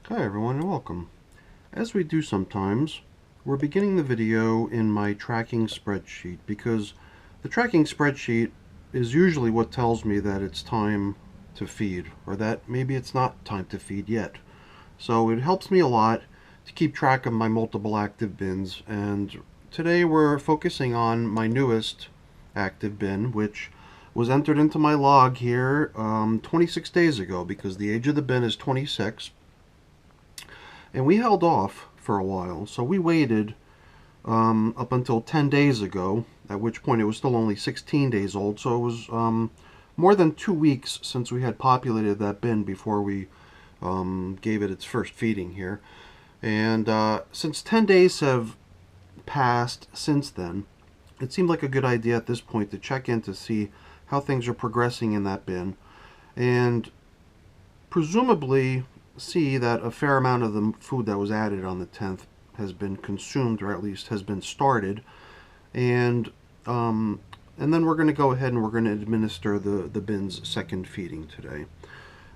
Hi everyone and welcome. As we do sometimes, we're beginning the video in my tracking spreadsheet because the tracking spreadsheet is usually what tells me that it's time to feed or that maybe it's not time to feed yet. So it helps me a lot to keep track of my multiple active bins, and today we're focusing on my newest active bin, which was entered into my log here 26 days ago because the age of the bin is 26. And we held off for a while, so we waited up until 10 days ago, at which point it was still only 16 days old, so it was more than 2 weeks since we had populated that bin before we gave it its first feeding here. And since 10 days have passed since then, it seemed like a good idea at this point to check in to see how things are progressing in that bin, and presumably see that a fair amount of the food that was added on the 10th has been consumed, or at least has been started, and then we're going to go ahead and we're going to administer the bin's second feeding today.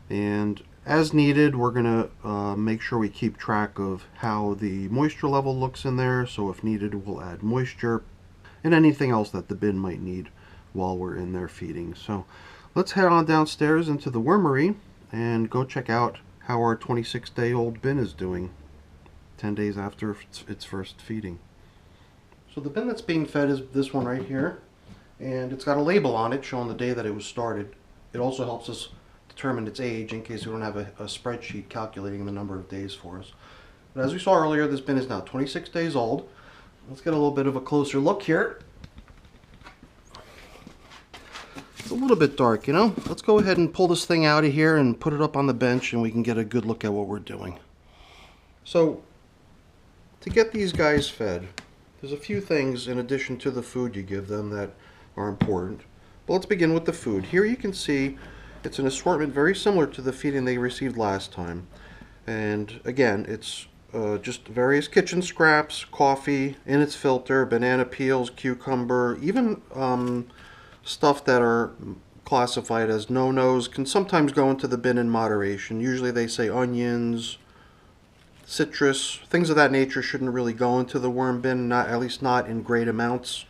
And as needed, we're going to make sure we keep track of how the moisture level looks in there, so if needed we'll add moisture and anything else that the bin might need while we're in there feeding. So let's head on downstairs into the wormery and go check out how our 26-day-old bin is doing 10 days after its first feeding. So the bin that's being fed is this one right here, and it's got a label on it showing the day that it was started. It also helps us determine its age in case we don't have a spreadsheet calculating the number of days for us. But as we saw earlier, this bin is now 26 days old. Let's get a little bit of a closer look here. It's a little bit dark, you know? Let's go ahead and pull this thing out of here and put it up on the bench and we can get a good look at what we're doing. So, to get these guys fed, there's a few things in addition to the food you give them that are important. But let's begin with the food. Here you can see it's an assortment very similar to the feeding they received last time. And again, it's just various kitchen scraps, coffee in its filter, banana peels, cucumber, even stuff that are classified as no-nos can sometimes go into the bin in moderation. Usually they say onions, citrus, things of that nature shouldn't really go into the worm bin, at least not in great amounts.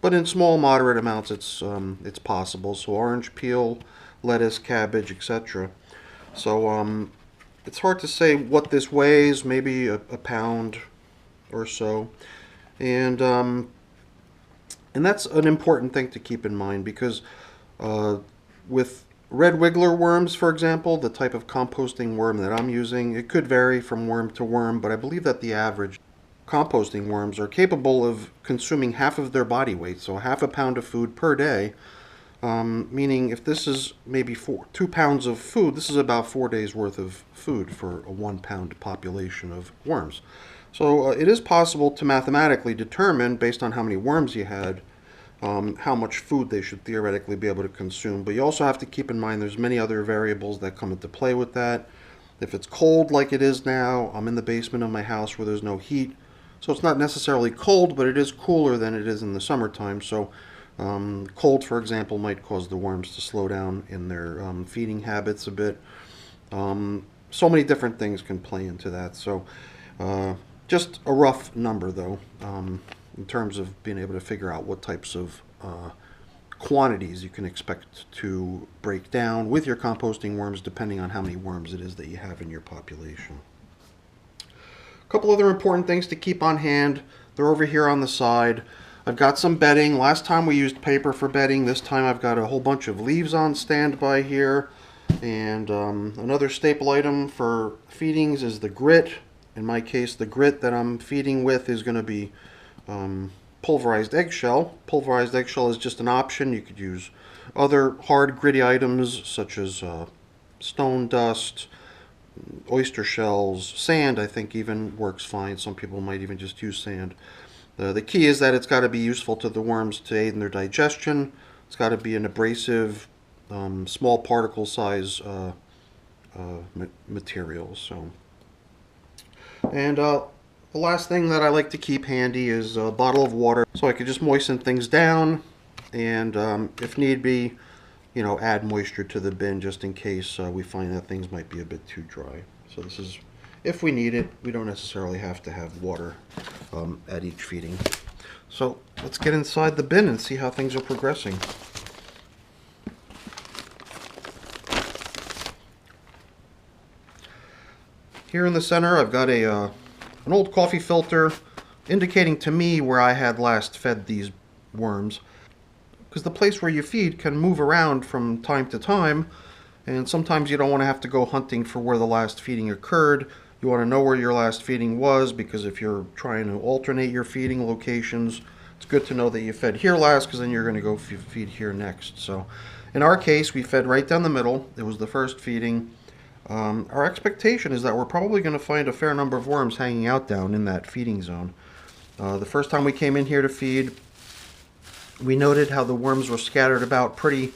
But in small, moderate amounts it's possible. So orange peel, lettuce, cabbage, etc. So it's hard to say what this weighs, maybe a pound or so. And that's an important thing to keep in mind because with red wiggler worms, for example, the type of composting worm that I'm using, it could vary from worm to worm, but I believe that the average composting worms are capable of consuming half of their body weight, so half a pound of food per day, meaning if this is maybe 2 pounds of food, this is about 4 days worth of food for a 1 pound population of worms. So it is possible to mathematically determine, based on how many worms you had, how much food they should theoretically be able to consume. But you also have to keep in mind there's many other variables that come into play with that. If it's cold like it is now, I'm in the basement of my house where there's no heat, so it's not necessarily cold, but it is cooler than it is in the summertime. So cold, for example, might cause the worms to slow down in their feeding habits a bit. So many different things can play into that. So just a rough number, though, in terms of being able to figure out what types of quantities you can expect to break down with your composting worms, depending on how many worms it is that you have in your population. A couple other important things to keep on hand. They're over here on the side. I've got some bedding. Last time we used paper for bedding. This time I've got a whole bunch of leaves on standby here. And another staple item for feedings is the grit. In my case, the grit that I'm feeding with is going to be pulverized eggshell. Pulverized eggshell is just an option. You could use other hard, gritty items such as stone dust, oyster shells, sand. I think even works fine. Some people might even just use sand. The key is that it's got to be useful to the worms to aid in their digestion. It's got to be an abrasive, small particle size material. So, and the last thing that I like to keep handy is a bottle of water, so I could just moisten things down, and if need be, you know, add moisture to the bin just in case we find that things might be a bit too dry. So this is if we need it. We don't necessarily have to have water at each feeding. So let's get inside the bin and see how things are progressing. Here in the center, I've got an old coffee filter indicating to me where I had last fed these worms. Because the place where you feed can move around from time to time, and sometimes you don't want to have to go hunting for where the last feeding occurred. You want to know where your last feeding was, because if you're trying to alternate your feeding locations, it's good to know that you fed here last, because then you're going to go feed here next. So in our case, we fed right down the middle. It was the first feeding. Our expectation is that we're probably going to find a fair number of worms hanging out down in that feeding zone. The first time we came in here to feed, we noted how the worms were scattered about pretty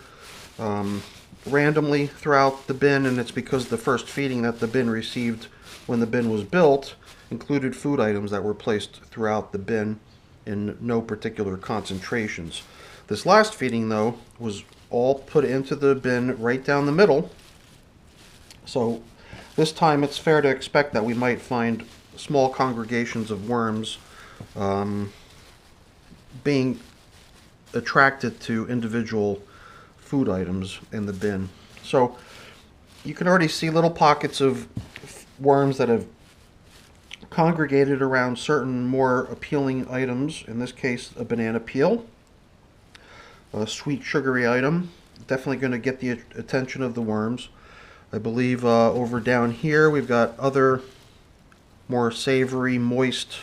randomly throughout the bin, and it's because the first feeding that the bin received when the bin was built included food items that were placed throughout the bin in no particular concentrations. This last feeding, though, was all put into the bin right down the middle. So this time it's fair to expect that we might find small congregations of worms being attracted to individual food items in the bin. So you can already see little pockets of worms that have congregated around certain more appealing items. In this case, a banana peel, a sweet sugary item, definitely going to get the attention of the worms. I believe over down here we've got other more savory, moist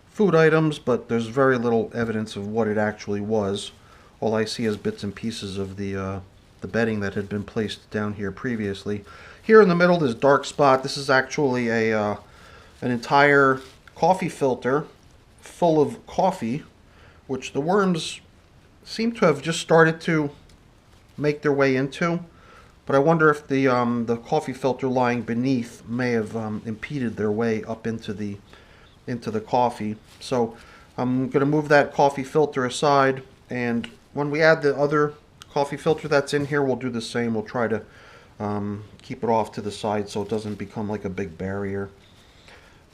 food items, but there's very little evidence of what it actually was. All I see is bits and pieces of the bedding that had been placed down here previously. Here in the middle, this dark spot, this is actually an entire coffee filter full of coffee, which the worms seem to have just started to make their way into. But I wonder if the coffee filter lying beneath may have impeded their way up into the coffee. So I'm going to move that coffee filter aside, and when we add the other coffee filter that's in here, we'll do the same. We'll try to keep it off to the side so it doesn't become like a big barrier.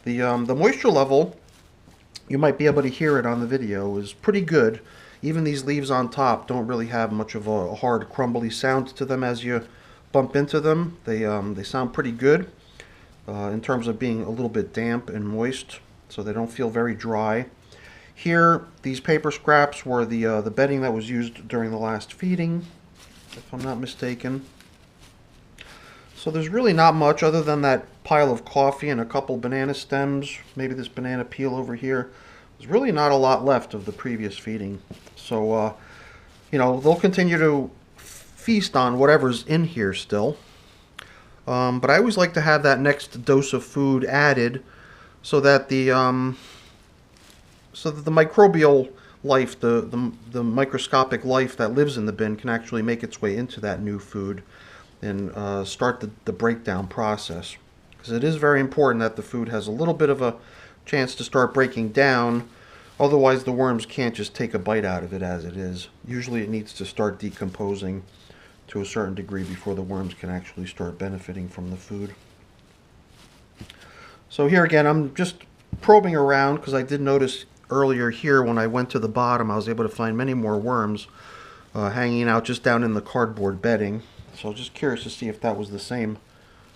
The moisture level, you might be able to hear it on the video, is pretty good. Even these leaves on top don't really have much of a hard, crumbly sound to them as you bump into them. They sound pretty good in terms of being a little bit damp and moist, so they don't feel very dry. Here, these paper scraps were the bedding that was used during the last feeding, if I'm not mistaken. So there's really not much other than that pile of coffee and a couple banana stems, maybe this banana peel over here. There's really not a lot left of the previous feeding. So, you know, they'll continue to feast on whatever's in here still. But I always like to have that next dose of food added so that the microbial life, the microscopic life that lives in the bin can actually make its way into that new food and start the breakdown process. Because it is very important that the food has a little bit of a chance to start breaking down. Otherwise, the worms can't just take a bite out of it as it is. Usually it needs to start decomposing to a certain degree before the worms can actually start benefiting from the food. So here again, I'm just probing around because I did notice earlier here when I went to the bottom, I was able to find many more worms hanging out just down in the cardboard bedding. So I was just curious to see if that was the same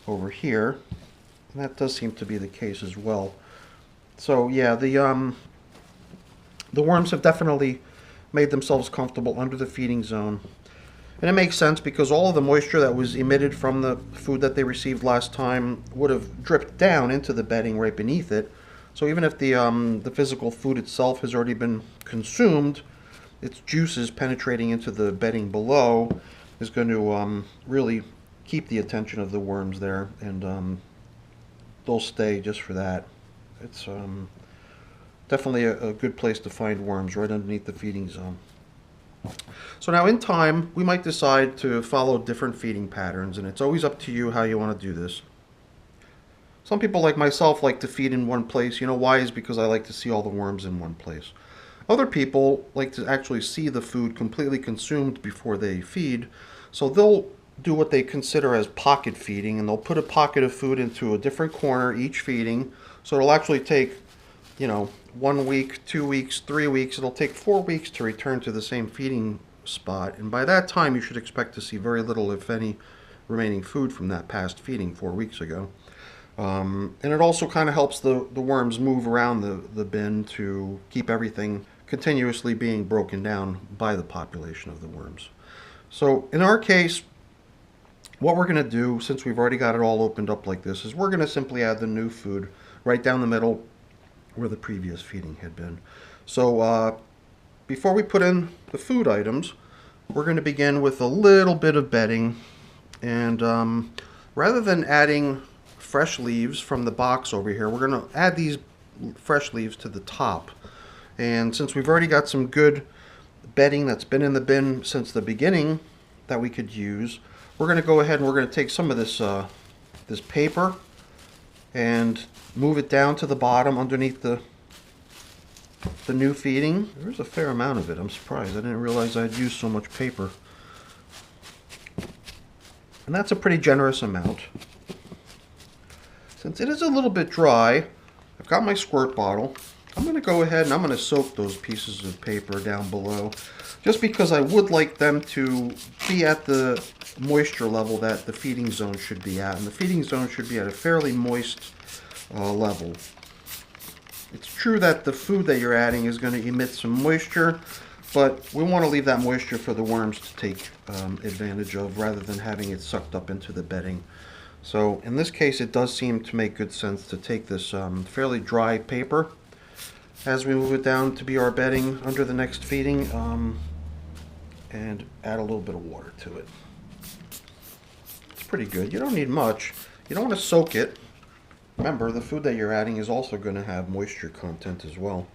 over here. And that does seem to be the case as well. So yeah, the worms have definitely made themselves comfortable under the feeding zone. And it makes sense because all of the moisture that was emitted from the food that they received last time would have dripped down into the bedding right beneath it. So even if the physical food itself has already been consumed, its juices penetrating into the bedding below is going to really keep the attention of the worms there, and they'll stay just for that. It's definitely a good place to find worms, right underneath the feeding zone. So now in time, we might decide to follow different feeding patterns, and it's always up to you how you want to do this. Some people like myself like to feed in one place. You know why? Is because I like to see all the worms in one place. Other people like to actually see the food completely consumed before they feed, so they'll do what they consider as pocket feeding, and they'll put a pocket of food into a different corner each feeding. So it'll actually take, 1 week, 2 weeks, 3 weeks. It'll take 4 weeks to return to the same feeding spot. And by that time, you should expect to see very little, if any, remaining food from that past feeding 4 weeks ago. And it also kind of helps the worms move around the bin to keep everything continuously being broken down by the population of the worms. So in our case, what we're going to do, since we've already got it all opened up like this, is we're going to simply add the new food right down the middle where the previous feeding had been. So before we put in the food items, we're going to begin with a little bit of bedding. And rather than adding fresh leaves from the box over here, we're going to add these fresh leaves to the top. And since we've already got some good bedding that's been in the bin since the beginning that we could use, we're going to go ahead and we're going to take some of this this paper and move it down to the bottom underneath the new feeding. There's a fair amount of it. I'm surprised. I didn't realize I'd used so much paper. And that's a pretty generous amount. Since it is a little bit dry, I've got my squirt bottle. I'm going to go ahead and I'm going to soak those pieces of paper down below, just because I would like them to be at the moisture level that the feeding zone should be at. And the feeding zone should be at a fairly moist level. It's true that the food that you're adding is going to emit some moisture, but we want to leave that moisture for the worms to take advantage of rather than having it sucked up into the bedding. So in this case, it does seem to make good sense to take this fairly dry paper as we move it down to be our bedding under the next feeding, and add a little bit of water to it. It's pretty good. You don't need much. You don't want to soak it. Remember, the food that you're adding is also going to have moisture content as well.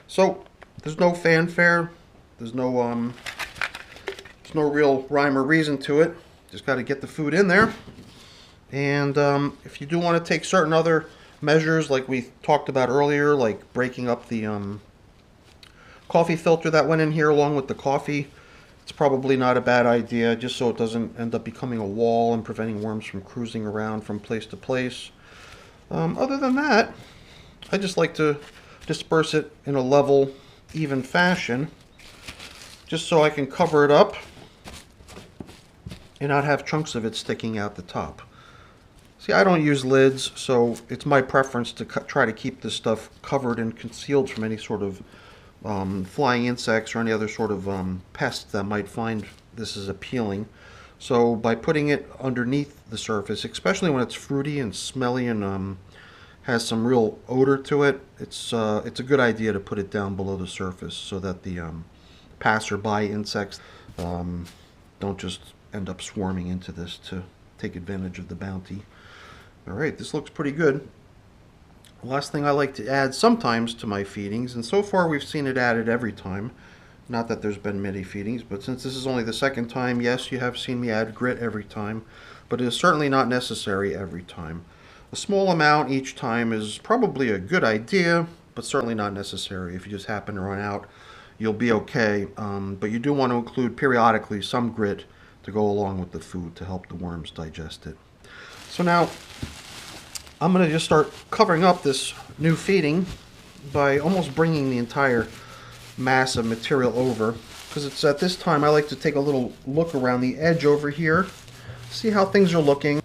So there's no fanfare. There's no real rhyme or reason to it. Just got to get the food in there. And if you do want to take certain other measures like we talked about earlier, like breaking up the coffee filter that went in here along with the coffee, it's probably not a bad idea, just so it doesn't end up becoming a wall and preventing worms from cruising around from place to place. Other than that, I just like to disperse it in a level, even fashion, just so I can cover it up and not have chunks of it sticking out the top. See, I don't use lids, so it's my preference to try to keep this stuff covered and concealed from any sort of flying insects or any other sort of pests that might find this is appealing. So by putting it underneath the surface, especially when it's fruity and smelly and has some real odor to it, it's a good idea to put it down below the surface so that the passerby insects don't just end up swarming into this to take advantage of the bounty. Alright, this looks pretty good. Last thing I like to add sometimes to my feedings, and so far we've seen it added every time, not that there's been many feedings, but since this is only the second time, yes, you have seen me add grit every time, but it is certainly not necessary every time. A small amount each time is probably a good idea, but certainly not necessary. If you just happen to run out, you'll be okay, but you do want to include periodically some grit to go along with the food to help the worms digest it. So now, I'm going to just start covering up this new feeding by almost bringing the entire mass of material over, because it's at this time I like to take a little look around the edge over here, see how things are looking.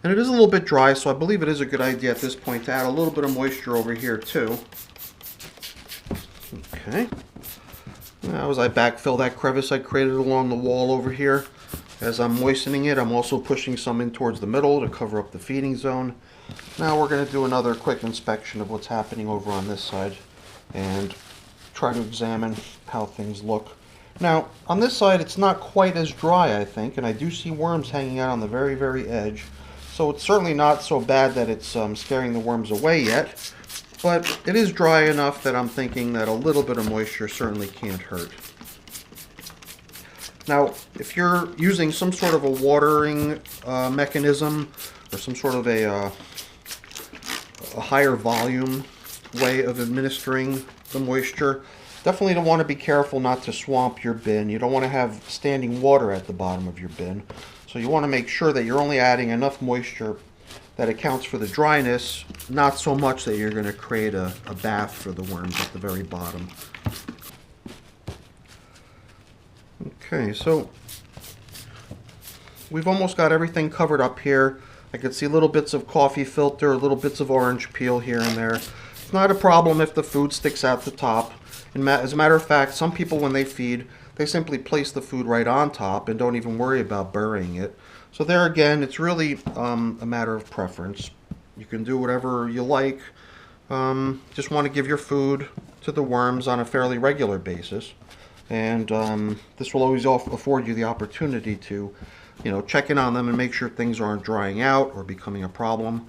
And it is a little bit dry, so I believe it is a good idea at this point to add a little bit of moisture over here too. Okay. Now as I backfill that crevice I created along the wall over here, as I'm moistening it, I'm also pushing some in towards the middle to cover up the feeding zone. Now we're going to do another quick inspection of what's happening over on this side and try to examine how things look. Now, on this side it's not quite as dry, I think, and I do see worms hanging out on the very, very edge. So it's certainly not so bad that it's scaring the worms away yet, but it is dry enough that I'm thinking that a little bit of moisture certainly can't hurt. Now, if you're using some sort of a watering mechanism or some sort of a higher volume way of administering the moisture, Definitely don't want to be careful not to swamp your bin. You don't want to have standing water at the bottom of your bin. So you want to make sure that you're only adding enough moisture that accounts for the dryness, not so much that you're going to create a bath for the worms at the very bottom. Okay, so we've almost got everything covered up here. I can see little bits of coffee filter, little bits of orange peel here and there. It's not a problem if the food sticks out the top. And as a matter of fact, some people when they feed, they simply place the food right on top and don't even worry about burying it. So there again, it's really a matter of preference. You can do whatever you like. Just want to give your food to the worms on a fairly regular basis. And this will always afford you the opportunity to, check in on them and make sure things aren't drying out or becoming a problem,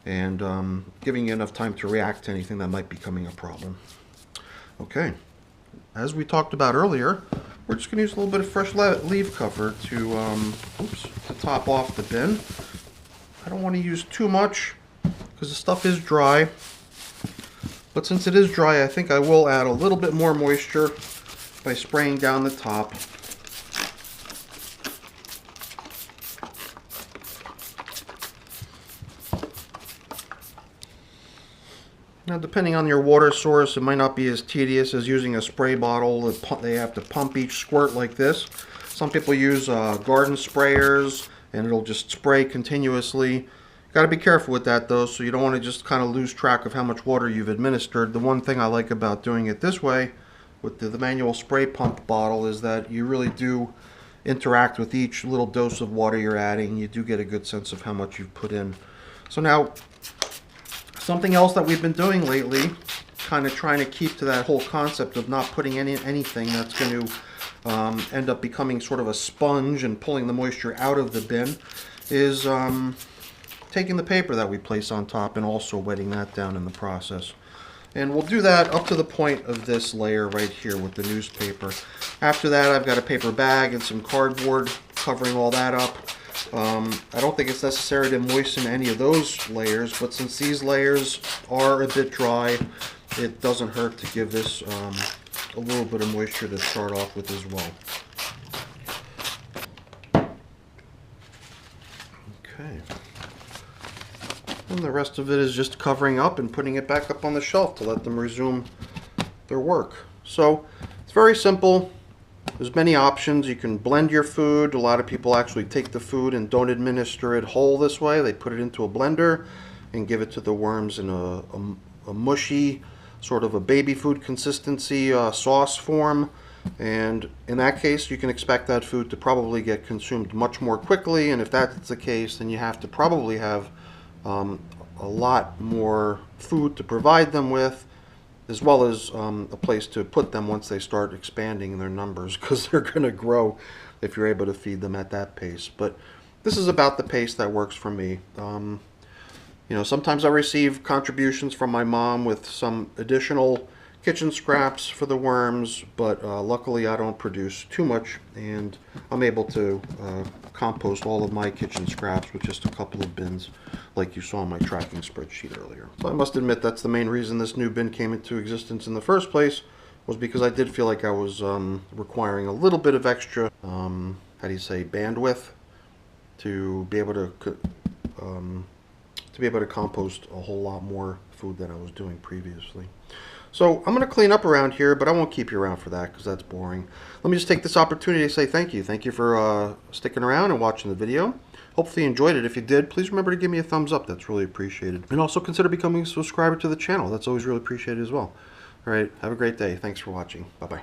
and giving you enough time to react to anything that might be becoming a problem. Okay, as we talked about earlier, we're just going to use a little bit of fresh leaf cover to top off the bin. I don't want to use too much because the stuff is dry, but since it is dry, I think I will add a little bit more moisture by spraying down the top. Now, depending on your water source, it might not be as tedious as using a spray bottle. They have to pump each squirt like this. Some people use garden sprayers, and it'll just spray continuously. Got to be careful with that, though, so you don't want to just kind of lose track of how much water you've administered. The one thing I like about doing it this way, with the manual spray pump bottle, is that you really do interact with each little dose of water you're adding. You do get a good sense of how much you've put in. So now, something else that we've been doing lately, kind of trying to keep to that whole concept of not putting anything that's going to end up becoming sort of a sponge and pulling the moisture out of the bin, is taking the paper that we place on top and also wetting that down in the process. And we'll do that up to the point of this layer right here with the newspaper. After that, I've got a paper bag and some cardboard covering all that up. I don't think it's necessary to moisten any of those layers, but since these layers are a bit dry, it doesn't hurt to give this a little bit of moisture to start off with as well. Okay. And the rest of it is just covering up and putting it back up on the shelf to let them resume their work. So it's very simple. There's many options. You can blend your food. A lot of people actually take the food and don't administer it whole this way. They put it into a blender and give it to the worms in a mushy, sort of a baby food consistency sauce form. And in that case, you can expect that food to probably get consumed much more quickly. And if that's the case, then you have to probably have a lot more food to provide them with, as well as a place to put them once they start expanding in their numbers, because they're going to grow if you're able to feed them at that pace. But this is about the pace that works for me. Sometimes I receive contributions from my mom with some additional kitchen scraps for the worms, but luckily I don't produce too much, and I'm able to compost all of my kitchen scraps with just a couple of bins, like you saw in my tracking spreadsheet earlier. So I must admit that's the main reason this new bin came into existence in the first place, was because I did feel like I was requiring a little bit of extra, bandwidth to be able to compost a whole lot more food than I was doing previously. So I'm going to clean up around here, but I won't keep you around for that because that's boring. Let me just take this opportunity to say thank you. Thank you for sticking around and watching the video. Hopefully you enjoyed it. If you did, please remember to give me a thumbs up. That's really appreciated. And also consider becoming a subscriber to the channel. That's always really appreciated as well. All right, have a great day. Thanks for watching. Bye-bye.